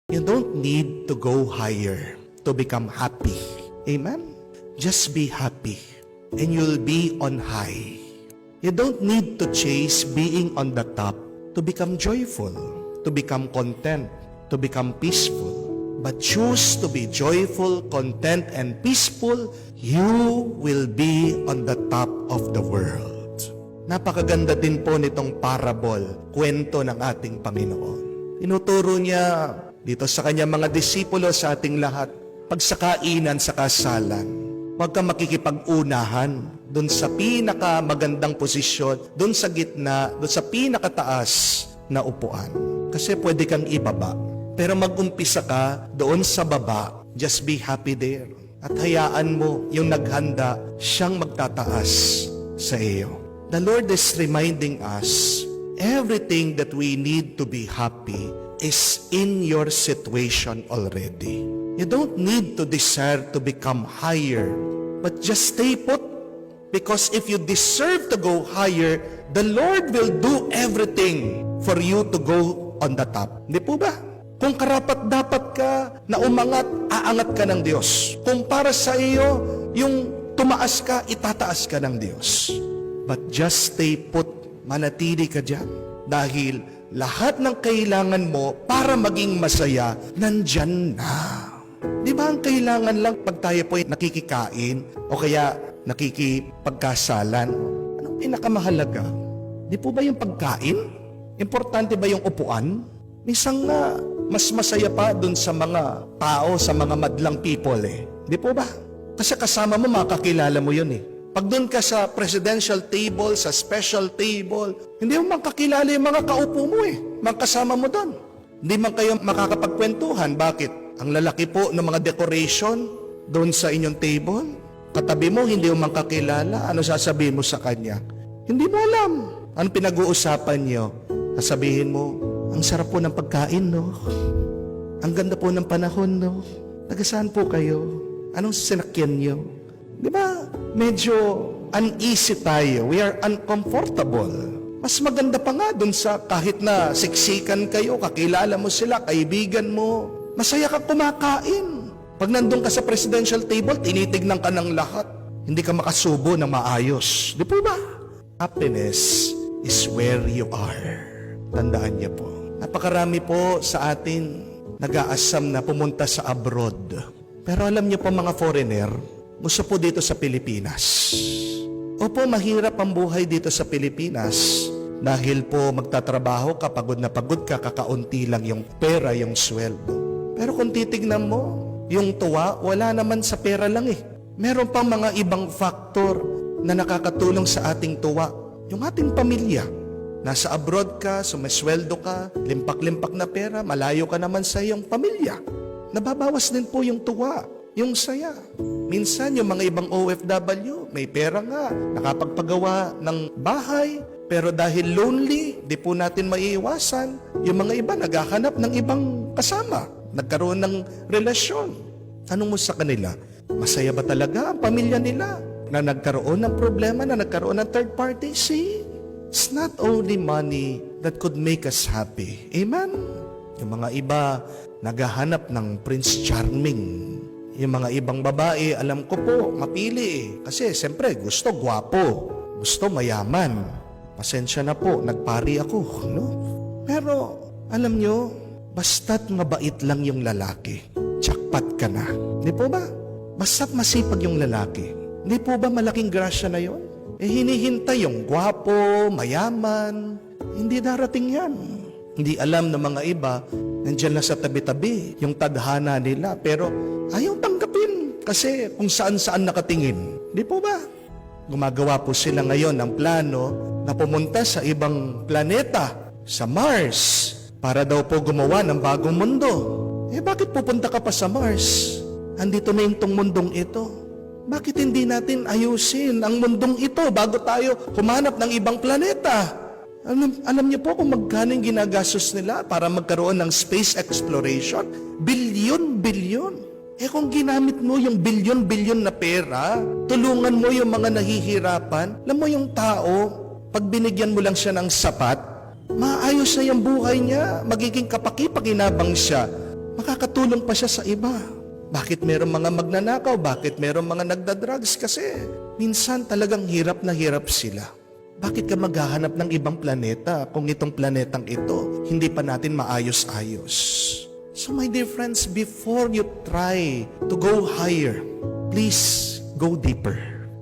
You don't need to go higher to become happy. Amen? Just be happy and you'll be on high. You don't need to chase being on the top to become joyful, to become content, to become peaceful. But choose to be joyful, content, and peaceful, you will be on the top of the world. Napakaganda din po nitong parable, kwento ng ating Panginoon. Tinuturo niya dito sa kanyang mga disipulo, sa ating lahat, pagsakainan sa kasalan. Huwag kang makikipag-unahan doon sa pinakamagandang posisyon, doon sa gitna, doon sa pinakataas na upuan. Kasi pwede kang ibaba. Pero mag-umpisa ka doon sa baba. Just be happy there. At hayaan mo yung naghanda, siyang magtataas sa iyo. The Lord is reminding us, everything that we need to be happy is in your situation already. You don't need to desire to become higher, but just stay put. Because if you deserve to go higher, the Lord will do everything for you to go on the top. Hindi po ba? Kung karapat-dapat ka na umangat, aangat ka ng Diyos. Kung para sa iyo, yung tumaas ka, itataas ka ng Diyos. But just stay put, manatili ka dyan. Dahil lahat ng kailangan mo para maging masaya, nandyan na. Di ba ang kailangan lang pag tayo po nakikikain o kaya nakikipagkasalan? Anong pinakamahalaga? Di po ba yung pagkain? Importante ba yung upuan? Minsan nga, mas masaya pa dun sa mga tao, sa mga madlang people eh. Di po ba? Kasi kasama mo, makakilala mo yun eh. Pag dun ka sa presidential table, sa special table, hindi mo makakilala yung mga kaupo mo eh. Mga kasama mo dun. Hindi man kayo makakapagkwentuhan. Bakit? Ang lalaki po ng mga decoration doon sa inyong table. Katabi mo, hindi mo makakilala. Ano sasabihin mo sa kanya? Hindi mo alam. Ano pinag-uusapan niyo? Sasabihin mo, ang sarap po ng pagkain, no? Ang ganda po ng panahon, no? Taga-saan po kayo? Anong sinakyan niyo? Di ba? Medyo uneasy tayo. We are uncomfortable. Mas maganda pa nga dun sa kahit na siksikan kayo, kakilala mo sila, kaibigan mo. Masaya ka kumakain. Pag nandun ka sa presidential table, tinitignan ka ng lahat. Hindi ka makasubo ng maayos. Di po ba? Happiness is where you are. Tandaan niyo po. Napakarami po sa atin nag-aasam na pumunta sa abroad. Pero alam niyo po mga foreigner, gusto po dito sa Pilipinas. Opo, mahirap ang buhay dito sa Pilipinas dahil po magtatrabaho ka, pagod na pagod ka, kakaunti lang yung pera, yung sweldo. Pero kung titignan mo, yung tuwa, wala naman sa pera lang eh. Meron pang mga ibang factor na nakakatulong sa ating tuwa. Yung ating pamilya. Nasa abroad ka, sumasweldo ka, limpak-limpak na pera, malayo ka naman sa iyong pamilya. Nababawas din po yung tuwa, yung saya. Minsan yung mga ibang OFW, may pera nga, nakapagpagawa ng bahay, pero dahil lonely, di po natin maiiwasan. Yung mga iba naghahanap ng ibang kasama, nagkaroon ng relasyon. Tanong mo sa kanila, masaya ba talaga ang pamilya nila na nagkaroon ng problema, na nagkaroon ng third party? See? It's not only money that could make us happy. Amen? Yung mga iba, naghahanap ng Prince Charming. Yung mga ibang babae, alam ko po, mapili eh. Kasi siyempre, gusto gwapo, gusto mayaman. Pasensya na po, nagpari ako, no? Pero, alam nyo, basta't mabait lang yung lalaki, jackpot ka na. Hindi po ba? Basta't masipag yung lalaki. Hindi po ba malaking grasya na yon? Hinihintay yung gwapo, mayaman. Hindi darating yan. Hindi alam ng mga iba, nandiyan lang sa tabi-tabi, yung tadhana nila, pero ayaw tanggapin kasi kung saan-saan nakatingin. Di po ba? Gumagawa po sila ngayon ng plano na pumunta sa ibang planeta, sa Mars, para daw po gumawa ng bagong mundo. Bakit pupunta ka pa sa Mars? Andito na yung tong mundong ito. Bakit hindi natin ayusin ang mundong ito bago tayo humanap ng ibang planeta? Alam niyo po kung magkano yung ginagastos nila para magkaroon ng space exploration? Bilyon-bilyon. Kung ginamit mo yung bilyon-bilyon na pera, tulungan mo yung mga nahihirapan, alam mo yung tao, pag binigyan mo lang siya ng sapat, maayos na yung buhay niya, magiging kapaki-pakinabang siya. makakatulong pa siya sa iba. Bakit merong mga magnanakaw? Bakit merong mga nagda-drugs? Kasi minsan talagang hirap na hirap sila. Bakit ka maghahanap ng ibang planeta kung itong planetang ito hindi pa natin maayos-ayos? So my dear friends, before you try to go higher, please go deeper.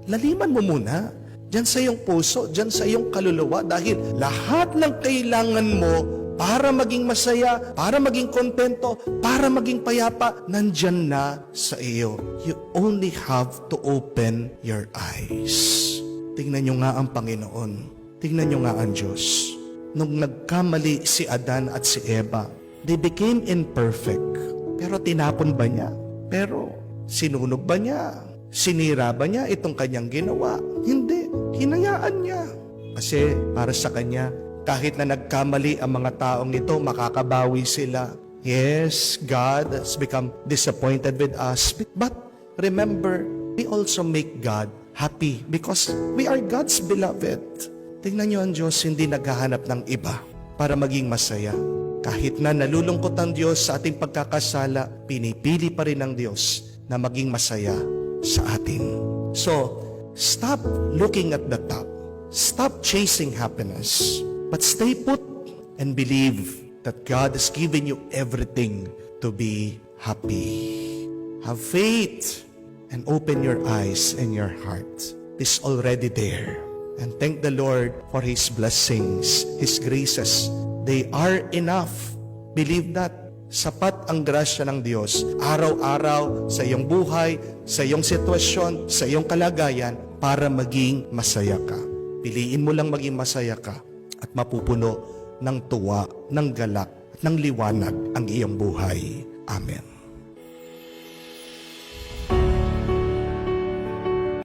Laliman mo muna dyan sa iyong puso, dyan sa iyong kaluluwa, dahil lahat ng kailangan mo para maging masaya, para maging kontento, para maging payapa, nandyan na sa iyo. You only have to open your eyes. Tingnan nyo nga ang Panginoon. Tingnan nyo nga ang Diyos. Nung nagkamali si Adan at si Eva, they became imperfect. Pero tinapon ba niya? Pero sinunog ba niya? Sinira ba niya itong kanyang ginawa? Hindi. Hinayaan niya. Kasi para sa kanya, kahit na nagkamali ang mga taong ito, makakabawi sila. Yes, God has become disappointed with us. But remember, we also make God happy because we are God's beloved. Tingnan niyo ang Diyos, hindi naghahanap ng iba para maging masaya. Kahit na nalulungkot ang Diyos sa ating pagkakasala, pinipili pa rin ng Diyos na maging masaya sa atin. So, stop looking at the top. Stop chasing happiness. But stay put and believe that God has given you everything to be happy. Have faith and open your eyes and your heart. It's already there. And thank the Lord for His blessings, His graces. They are enough. Believe that. Sapat ang grasya ng Diyos araw-araw sa iyong buhay, sa iyong sitwasyon, sa iyong kalagayan para maging masaya ka. Piliin mo lang maging masaya ka at mapupuno ng tuwa, ng galak, at ng liwanag ang iyong buhay. Amen.